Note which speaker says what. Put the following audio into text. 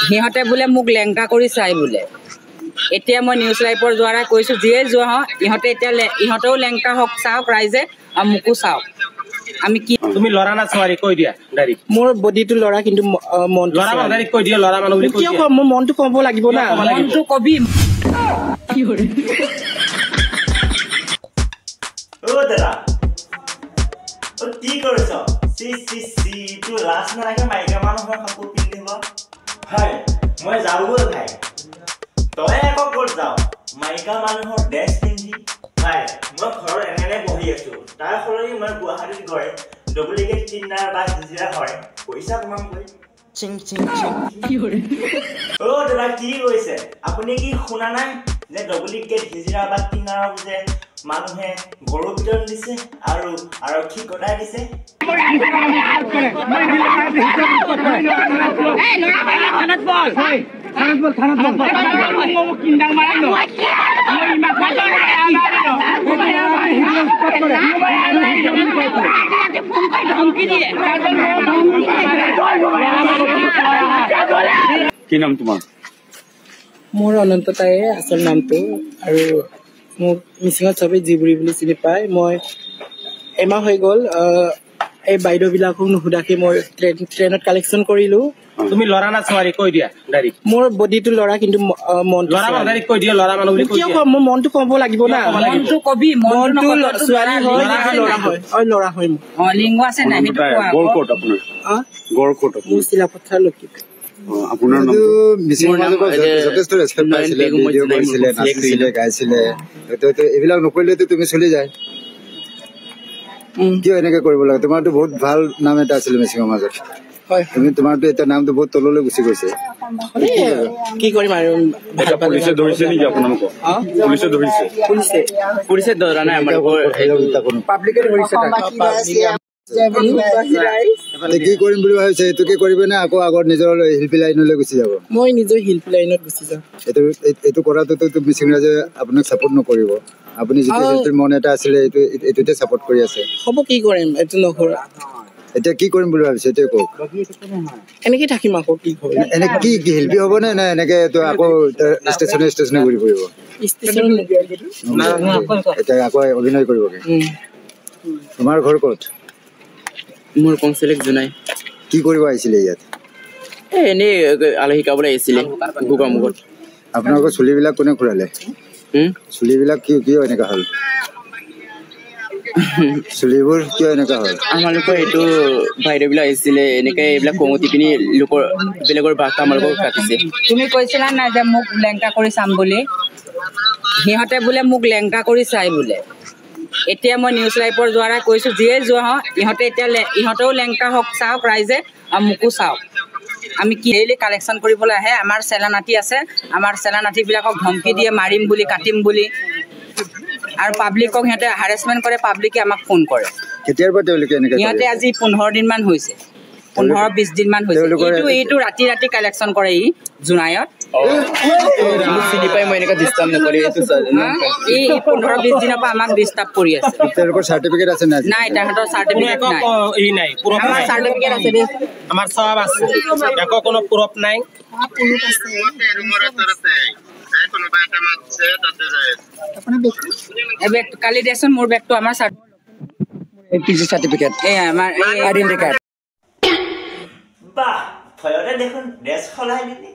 Speaker 1: সিহঁতে বোলে মোক লেংকা কৰি চাই বোলে এতিয়া মই নিউজ লাইভৰ দ্বাৰা কৈছোঁ যিয়ে যোৱা হওক ইহঁতে এতিয়া ইহঁতেও লেংকা হওক চাওক ৰাইজে আৰু মোকো চাওক আমি কি
Speaker 2: তুমি লৰা না ছোৱালী কৈ দিয়া ডাইৰেক্ট
Speaker 3: মোৰ বডিটো লৰা কিন্তু মন
Speaker 2: লৰা মানুহ ডাইৰেক্ট কৈ দিয়া লৰা মানুহ বুলি কৈ
Speaker 3: কিয়
Speaker 2: দিয়া
Speaker 3: কম মোৰ মনটো ক'ব লাগিব না
Speaker 1: মনটো কবি কি কৰে
Speaker 4: ও দাদা ও কি কৰিছ সি তু লাজ নালাগে মাইকা মানুহৰ কাপোৰ পিন্ধিব হয় মই যাওঁ গ'ল ভাই তই আকৌ ক'ত যাওঁ মাইকা মানুহৰ ড্ৰেছ পিন্ধি ভাই মই ঘৰত এনে বহি আছো তাৰ সলনি মই গুৱাহাটীত গৈ ডুপ্লিকেট কিনাৰ বা হিজিৰা হয় পইচা কমাম গৈ চিং কি কৰে ও দাদা কি কৈছে আপুনি কি শুনা নাই যে ডুপ্লিকেট হিজিৰা বা কিনাৰ যে মানুহে গৰু বিতৰণ দিছে আৰু আৰক্ষী কটাই দিছে
Speaker 2: কি নাম তোমাৰ
Speaker 3: মোৰ অনন্ত তাই আচল নামটো আৰু মোক মিচিঙত চবেই জিবুৰি বুলি চিনি পায় মই এমাহ হৈ গ'ল এই বাইদেউবিলাকক নুসুধাকে মই ট্ৰেইনত কালেকশ্যন কৰিলোঁ
Speaker 2: তুমি লৰা না ছোৱালী কৈ দিয়া ডাইৰেক্ট
Speaker 3: মোৰ বডিটো লৰা কিন্তু মনটো
Speaker 2: লৰা মানুহ ডাইৰেক্ট কৈ দিয়া লৰা মানুহ বুলি কৈ
Speaker 3: কিয়
Speaker 2: দিয়া
Speaker 3: কম মোৰ মনটো ক'ব লাগিব না
Speaker 1: মনটো কবি
Speaker 3: মনটো ছোৱালী হয় ল'ৰা হয় ল'ৰা হয়
Speaker 1: লিংগ আছে নাই সেইটো কোৱা
Speaker 2: গড়কোট আপোনাৰ গড়কোট
Speaker 3: মোৰ চিলাপথাৰ লক্ষিত
Speaker 5: আপোনাৰ নামটো মিচিং সমাজক যথেষ্ট ৰেছপেক্ট পাইছিলে ভিডিঅ' কৰিছিলে নাচিছিলে গাইছিলে এইবিলাক নকৰিলেতো তুমি চলি যায় কিয় এনেকে কৰিব লাগে তোমাৰতো বহুত ভাল নাম এটা আছিলে মিচিং সমাজত
Speaker 3: হয়
Speaker 5: তুমি তোমাৰতো এতিয়া নামটো বহুত তললৈ গুচি গৈছে
Speaker 3: কি কৰিম আৰু
Speaker 2: পুলিচে ধৰিছে নেকি আপোনালোকক পুলিচে ধৰিছে
Speaker 3: পুলিচে ধৰা নাই আমাৰ পাব্লিকে ধৰিছে
Speaker 5: কি কৰিম বুলি ভাবিছে এইটো কি কৰিবে নে আকৌ আগত নিজৰ শিল্পী লাইনলৈ গুচি যাব
Speaker 3: মই নিজৰ শিল্পী লাইনত গুচি যাম
Speaker 5: এইটো কৰাটোতো মিচিং ৰাইজে আপোনাক ছাপোৰ্ট নকৰিব আপুনি যিটো শিল্পীৰ মন এটা আছিলে এইটোতে ছাপোৰ্ট কৰি আছে
Speaker 3: হ'ব কি কৰিম এইটো নকৰা
Speaker 5: এতিয়া কি কৰিম বুলি ভাবিছে এতিয়া কওক
Speaker 3: এনেকে থাকিম আকৌ কি কৰিম
Speaker 5: এনে কি শিল্পী হ'ব নে এনেকে আকৌ ষ্টেচনে ঘূৰি ফুৰিব এতিয়া আকৌ অভিনয় কৰিব তোমাৰ ঘৰ ক'ত
Speaker 3: মোৰ কনচেলেক জনাই
Speaker 5: কি কৰিব আহিছিলে ইয়াত
Speaker 3: এনেই আলহী শিকাবলৈ আহিছিলে গোগামুখত
Speaker 5: আপোনালোকৰ চুলিবিলাক কোনে ঘূৰালে চুলিবিলাক কিয় এনেকুৱা হ'ল চুলিবোৰ কিয় এনেকুৱা হ'ল
Speaker 3: আমালোকৰ এইটো বাইদেউবিলাক আহিছিলে এনেকে এইবিলাক কমতি পিনি লোকৰ বেলেগৰ বাৰ্তা আমালোকক কাটিছে
Speaker 1: তুমি কৈছিলা নাই যে মোক লেংকা কৰি চাম বুলি সিহঁতে বোলে মোক লেংকা কৰি চাই বোলে এতিয়া মই নিউজ লাইভৰ দ্বাৰা কৈছোঁ যিয়ে যোৱা হওক ইহঁতে এতিয়া ইহঁতেও লেংকা হওক চাওক ৰাইজে আৰু মোকো চাওক আমি কি ডেইলি কালেকশ্যন কৰিবলৈ আহে আমাৰ চেলা নাতি আছে আমাৰ চেলা নাতিবিলাকক ধমকি দিয়ে মাৰিম বুলি কাটিম বুলি আৰু পাব্লিকক সিহঁতে হাৰেছমেণ্ট কৰে পাব্লিকে আমাক ফোন কৰে
Speaker 5: কেতিয়াৰ পৰা তেওঁলোকে এনেকৈ
Speaker 1: সিহঁতে আজি 15 দিনমান হৈছে 15-20 দিনমান হৈছে এইটো ৰাতি কালেকশ্যন কৰে ই জোনাইত
Speaker 3: চিনি পাই মই এনেকৈ ডিষ্টাৰ্ব নকৰি
Speaker 1: এই 15-20 দিনৰ পৰা আমাক ডিষ্টাৰ্ব কৰি আছে
Speaker 5: তেওঁলোকৰ চাৰ্টিফিকেট আছে
Speaker 1: নাই তাহাঁতৰ চাৰ্টিফিকেট নাই
Speaker 2: আমাৰ
Speaker 1: চাৰ্টিফিকেট আছে
Speaker 2: আমাৰ সব আছে একো কোনো প্ৰুফ নাই
Speaker 1: কালি দেচোন মোৰ বেগটো আমাৰ
Speaker 3: চাৰ্টিফিকেট
Speaker 1: আমাৰ
Speaker 3: আইডেণ্টি কাৰ্ড
Speaker 4: বাহ ভয়তে দেখোন ড্ৰেছ সলাই দিলি